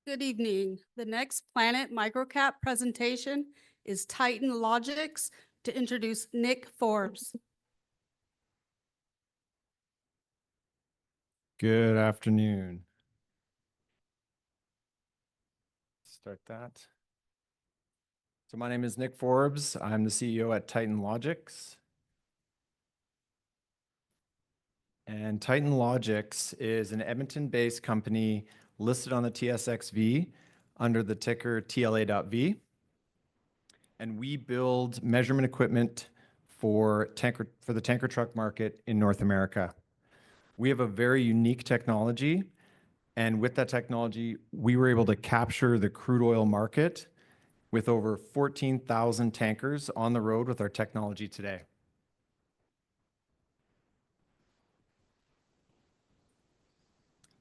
Good evening. The next Planet MicroCap presentation is Titan Logix to introduce Nick Forbes. Good afternoon. Start that. So my name is Nick Forbes. I'm the CEO at Titan Logix. And Titan Logix is an Edmonton-based company listed on the TSX-V under the ticker TLA.V. And we build measurement equipment for the tanker truck market in North America. We have a very unique technology, and with that technology, we were able to capture the crude oil market with over 14,000 tankers on the road with our technology today.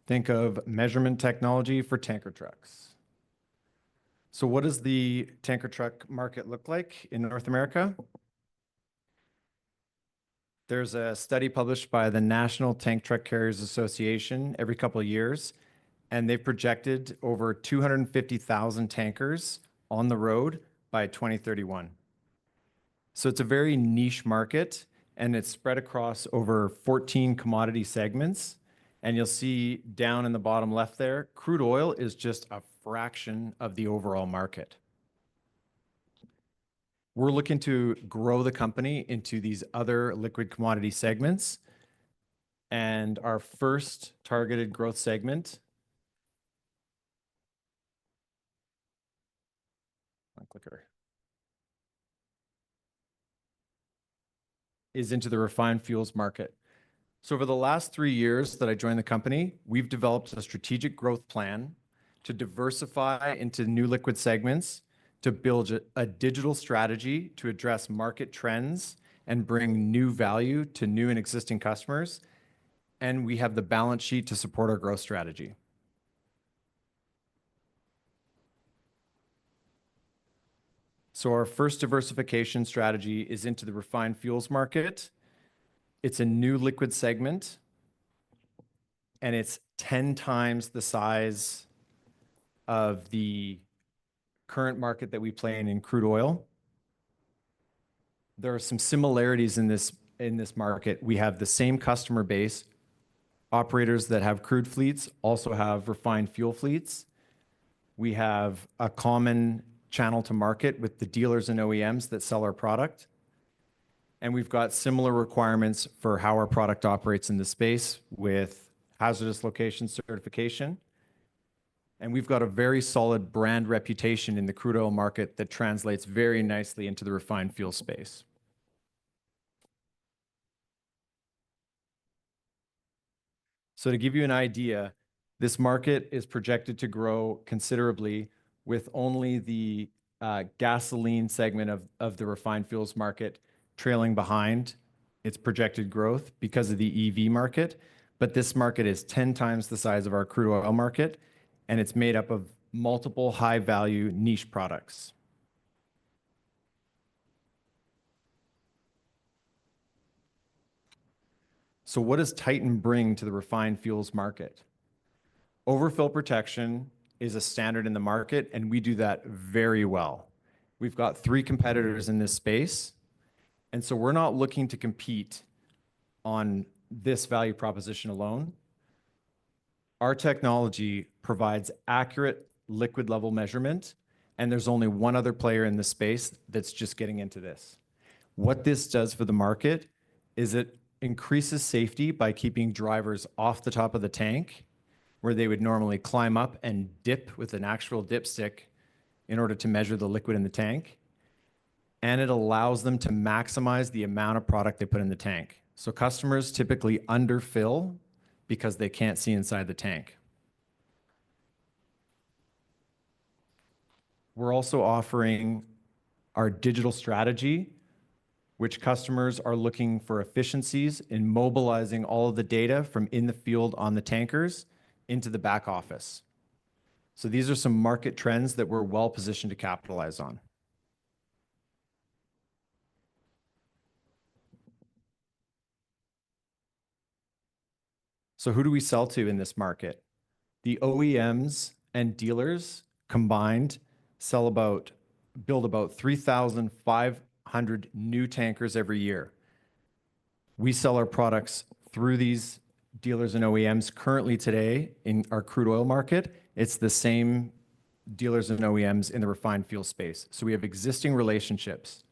Think of measurement technology for tanker trucks. So what does the tanker truck market look like in North America? There's a study published by the National Tank Truck Carriers Association every couple of years, and they've projected over 250,000 tankers on the road by 2031. So it's a very niche market, and it's spread across over 14 commodity segments. And you'll see down in the bottom left there, crude oil is just a fraction of the overall market. We're looking to grow the company into these other liquid commodity segments. And our first targeted growth segment is into the refined fuels market. So over the last 3 years that I joined the company, we've developed a strategic growth plan to diversify into new liquid segments, to build a digital strategy to address market trends and bring new value to new and existing customers. And we have the balance sheet to support our growth strategy. So our first diversification strategy is into the refined fuels market. It's a new liquid segment, and it's 10 times the size of the current market that we play in crude oil. There are some similarities in this market. We have the same customer base. Operators that have crude fleets also have refined fuel fleets. We have a common channel to market with the dealers and OEMs that sell our product. And we've got similar requirements for how our product operates in the space with hazardous location certification. And we've got a very solid brand reputation in the crude oil market that translates very nicely into the refined fuel space. So to give you an idea, this market is projected to grow considerably with only the gasoline segment of the refined fuels market trailing behind its projected growth because of the EV market. But this market is 10 times the size of our crude oil market, and it's made up of multiple high-value niche products. So what does Titan bring to the refined fuels market? Overfill protection is a standard in the market, and we do that very well. We've got 3 competitors in this space, and so we're not looking to compete on this value proposition alone. Our technology provides accurate liquid level measurement, and there's only one other player in the space that's just getting into this. What this does for the market is it increases safety by keeping drivers off the top of the tank, where they would normally climb up and dip with an actual dipstick in order to measure the liquid in the tank. And it allows them to maximize the amount of product they put in the tank. So customers typically underfill because they can't see inside the tank. We're also offering our digital strategy, which customers are looking for efficiencies in mobilizing all of the data from in the field on the tankers into the back office. So these are some market trends that we're well positioned to capitalize on. So who do we sell to in this market? The OEMs and dealers combined build about 3,500 new tankers every year. We sell our products through these dealers and OEMs currently today in our crude oil market. It's the same dealers and OEMs in the refined fuel space. So we have existing relationships.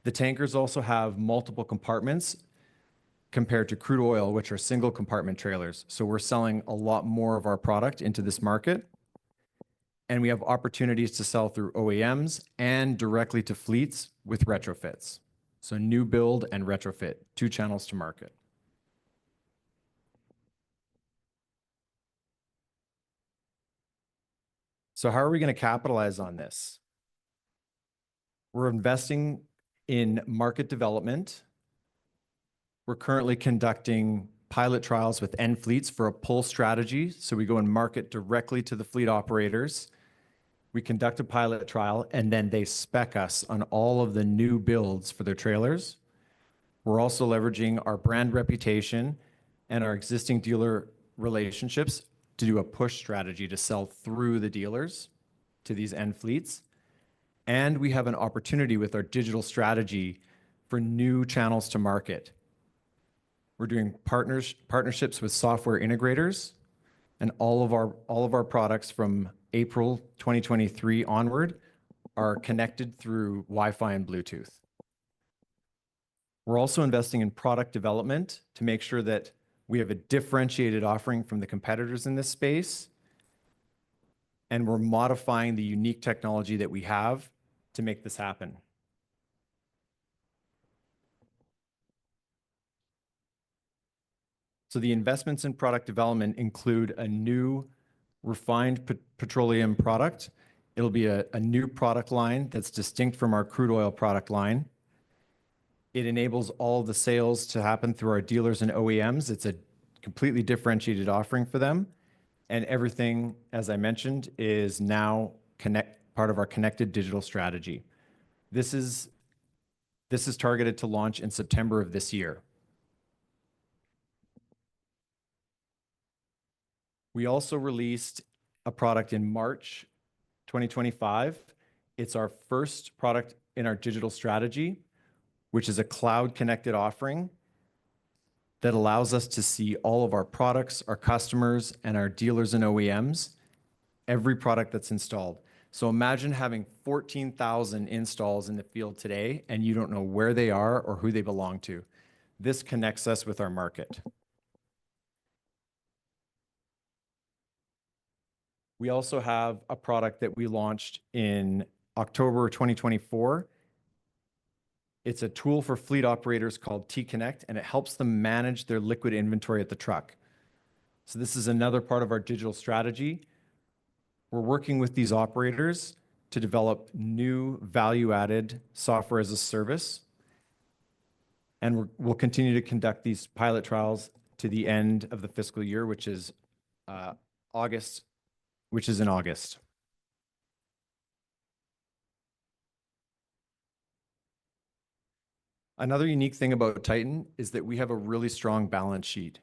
The tankers also have multiple compartments compared to crude oil, which are single compartment trailers. So we're selling a lot more of our product into this market. And we have opportunities to sell through OEMs and directly to fleets with retrofits. So new build and retrofit, two channels to market. So how are we going to capitalize on this? We're investing in market development. We're currently conducting pilot trials with end fleets for a pull strategy. So we go and market directly to the fleet operators. We conduct a pilot trial, and then they spec us on all of the new builds for their trailers. We're also leveraging our brand reputation and our existing dealer relationships to do a push strategy to sell through the dealers to these end fleets. And we have an opportunity with our digital strategy for new channels to market. We're doing partnerships with software integrators, and all of our products from April 2023 onward are connected through Wi-Fi and Bluetooth. We're also investing in product development to make sure that we have a differentiated offering from the competitors in this space, and we're modifying the unique technology that we have to make this happen. So the investments in product development include a new refined petroleum product. It'll be a new product line that's distinct from our crude oil product line. It enables all the sales to happen through our dealers and OEMs. It's a completely differentiated offering for them. And everything, as I mentioned, is now part of our connected digital strategy. This is targeted to launch in September of this year. We also released a product in March 2025. It's our first product in our digital strategy, which is a cloud-connected offering that allows us to see all of our products, our customers, and our dealers and OEMs, every product that's installed. So imagine having 14,000 installs in the field today, and you don't know where they are or who they belong to. This connects us with our market. We also have a product that we launched in October 2024. It's a tool for fleet operators called T-Connect, and it helps them manage their liquid inventory at the truck. So this is another part of our digital strategy. We're working with these operators to develop new value-added software as a service, and we'll continue to conduct these pilot trials to the end of the fiscal year, which is in August. Another unique thing about Titan is that we have a really strong balance sheet.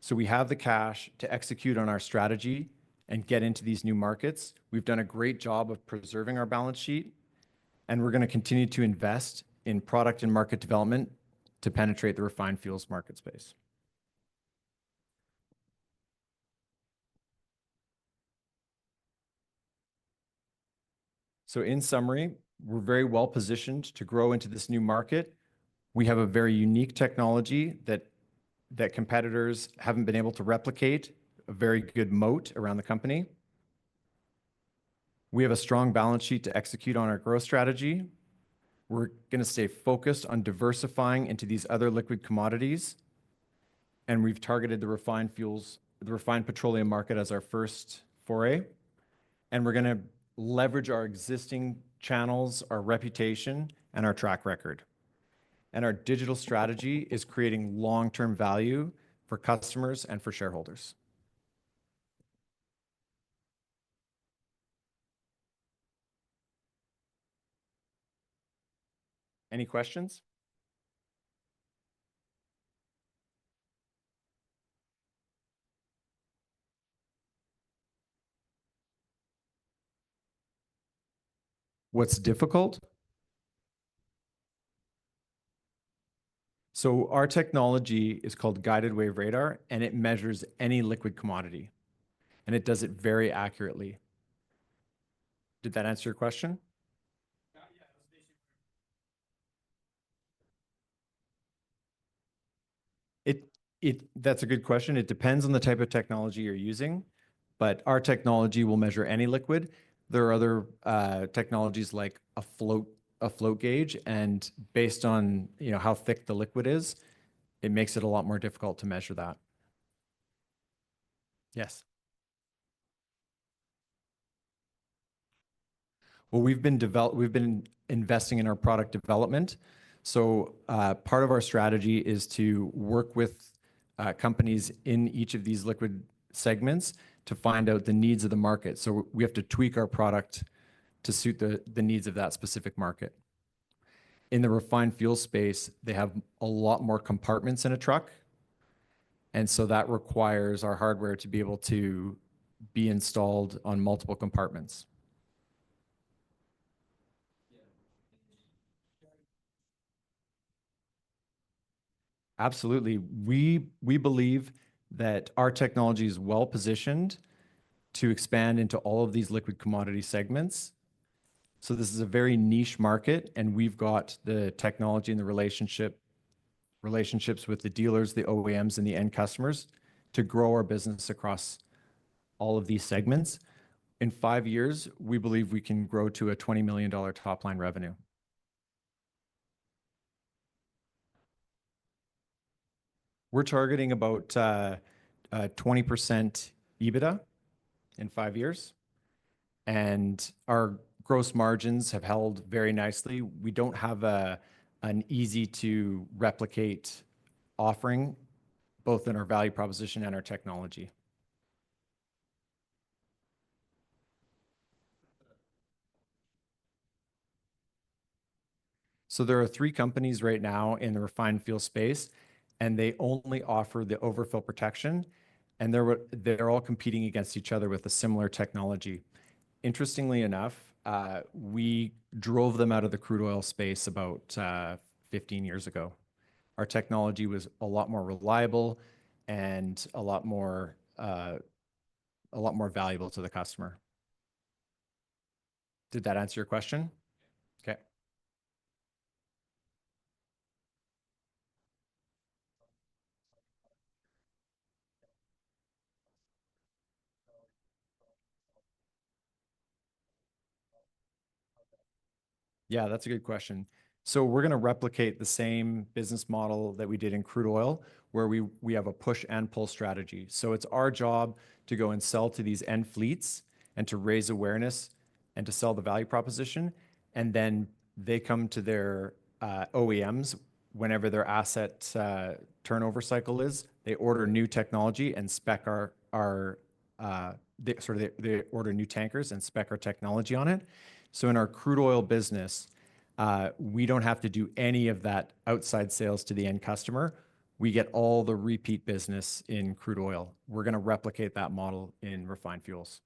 So we have the cash to execute on our strategy and get into these new markets. We've done a great job of preserving our balance sheet, and we're going to continue to invest in product and market development to penetrate the refined fuels market space. So in summary, we're very well positioned to grow into this new market. We have a very unique technology that competitors haven't been able to replicate, a very good moat around the company. We have a strong balance sheet to execute on our growth strategy. We're going to stay focused on diversifying into these other liquid commodities, and we've targeted the refined petroleum market as our first foray. And we're going to leverage our existing channels, our reputation, and our track record. And our digital strategy is creating long-term value for customers and for shareholders. Any questions? What's difficult? So our technology is called guided wave radar, and it measures any liquid commodity, and it does it very accurately. Did that answer your question? That's a good question. It depends on the type of technology you're using, but our technology will measure any liquid. There are other technologies like a float gauge, and based on how thick the liquid is, it makes it a lot more difficult to measure that. Yes. Well, we've been investing in our product development. So part of our strategy is to work with companies in each of these liquid segments to find out the needs of the market. So we have to tweak our product to suit the needs of that specific market. In the refined fuel space, they have a lot more compartments in a truck. And so that requires our hardware to be able to be installed on multiple compartments. Absolutely. We believe that our technology is well positioned to expand into all of these liquid commodity segments. So this is a very niche market, and we've got the technology and the relationships with the dealers, the OEMs, and the end customers to grow our business across all of these segments. In 5 years, we believe we can grow to a $20 million top line revenue. We're targeting about 20% EBITDA in 5 years, and our gross margins have held very nicely. We don't have an easy to replicate offering, both in our value proposition and our technology. So there are 3 companies right now in the refined fuel space, and they only offer the overfill protection, and they're all competing against each other with a similar technology. Interestingly enough, we drove them out of the crude oil space about 15 years ago. Our technology was a lot more reliable and a lot more valuable to the customer. Did that answer your question? Okay. Yeah, that's a good question. So we're going to replicate the same business model that we did in crude oil, where we have a push and pull strategy. So it's our job to go and sell to these end fleets and to raise awareness and to sell the value proposition. And then they come to their OEMs whenever their asset turnover cycle is. They order new technology and spec they order new tankers and spec our technology on it. So in our crude oil business, we don't have to do any of that outside sales to the end customer. We get all the repeat business in crude oil. We're going to replicate that model in refined fuels.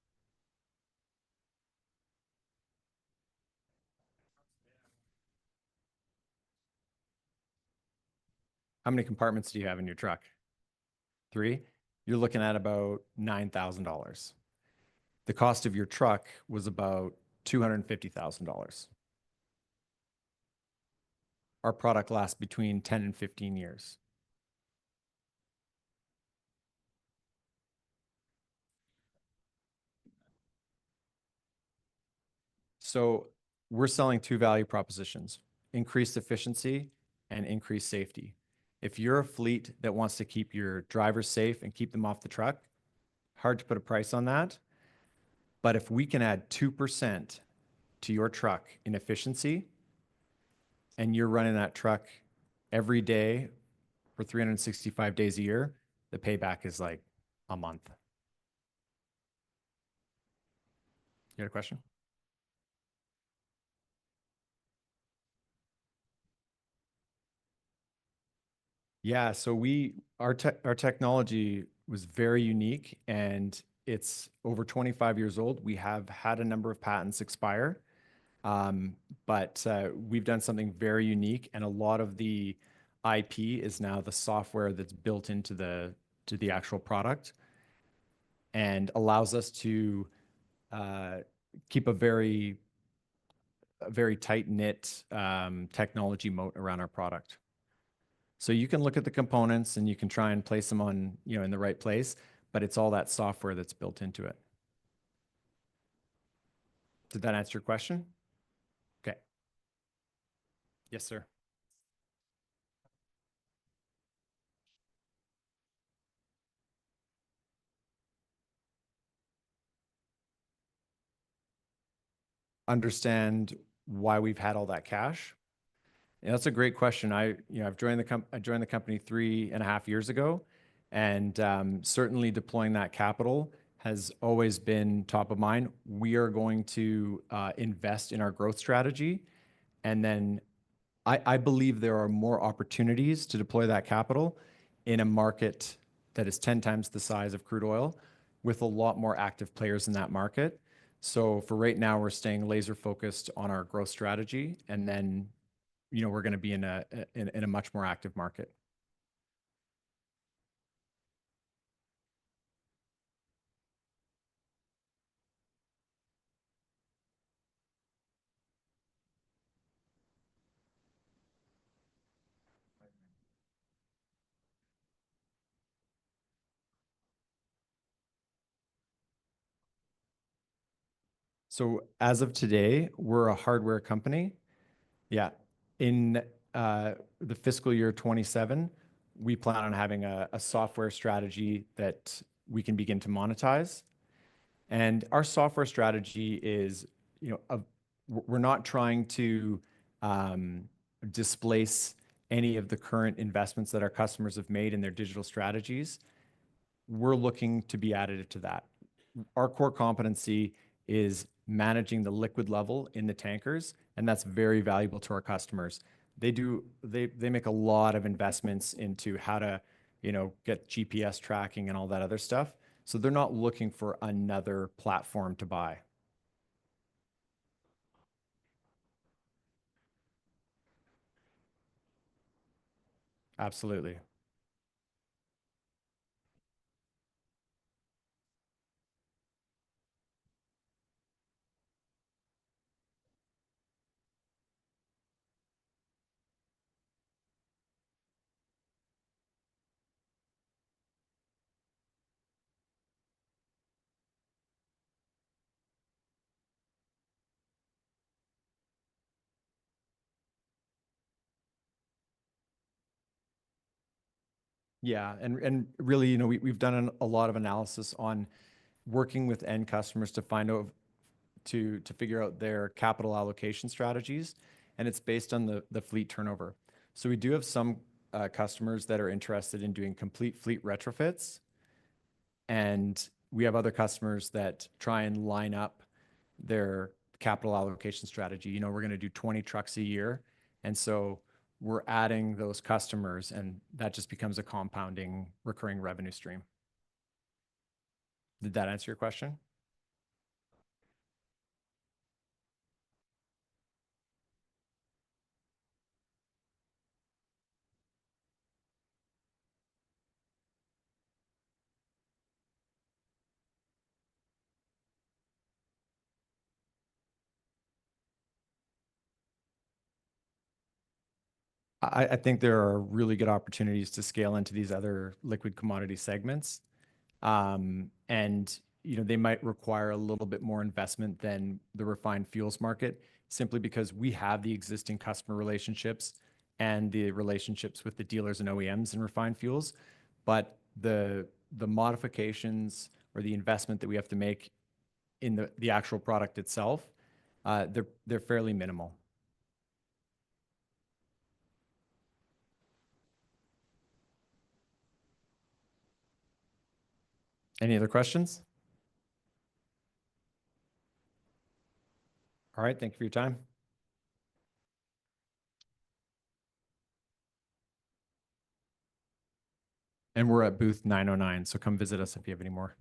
How many compartments do you have in your truck? 3? You're looking at about $9,000. The cost of your truck was about $250,000. Our product lasts between 10 and 15 years. So we're selling 2 value propositions: increased efficiency and increased safety. If you're a fleet that wants to keep your drivers safe and keep them off the truck, hard to put a price on that. But if we can add 2% to your truck in efficiency, and you're running that truck every day for 365 days a year, the payback is like a month. You got a question? Yeah, so our technology was very unique, and it's over 25 years old. We have had a number of patents expire. But we've done something very unique, and a lot of the IP is now the software that's built into the actual product, and allows us to keep a very tight knit technology moat around our product. So you can look at the components and you can try and place them on, in the right place, but it's all that software that's built into it. Did that answer your question? Okay. Yes, sir. Understand why we've had all that cash? Yeah, that's a great question. I've joined the company 3.5 years ago, and certainly deploying that capital has always been top of mind. We are going to invest in our growth strategy, and then I believe there are more opportunities to deploy that capital in a market that is 10 times the size of crude oil, with a lot more active players in that market. So for right now, we're staying laser focused on our growth strategy, and then we're going to be in a much more active market. So as of today, we're a hardware company. Yeah. In the fiscal year 27, we plan on having a software strategy that we can begin to monetize. And our software strategy is, we're not trying to displace any of the current investments that our customers have made in their digital strategies. We're looking to be additive to that. Our core competency is managing the liquid level in the tankers, and that's very valuable to our customers. They make a lot of investments into how to, get GPS tracking and all that other stuff. So they're not looking for another platform to buy. Absolutely. Yeah, and really, we've done a lot of analysis on working with end customers to find out to figure out their capital allocation strategies, and it's based on the fleet turnover. So we do have some customers that are interested in doing complete fleet retrofits, and we have other customers that try and line up their capital allocation strategy. We're going to do 20 trucks a year, and so we're adding those customers, and that just becomes a compounding recurring revenue stream. Did that answer your question? I think there are really good opportunities to scale into these other liquid commodity segments. And they might require a little bit more investment than the refined fuels market, simply because we have the existing customer relationships and the relationships with the dealers and OEMs in refined fuels. But the modifications or the investment that we have to make in the actual product itself, they're fairly minimal. Any other questions? All right, thank you for your time. And we're at booth 909, so come visit us if you have any more.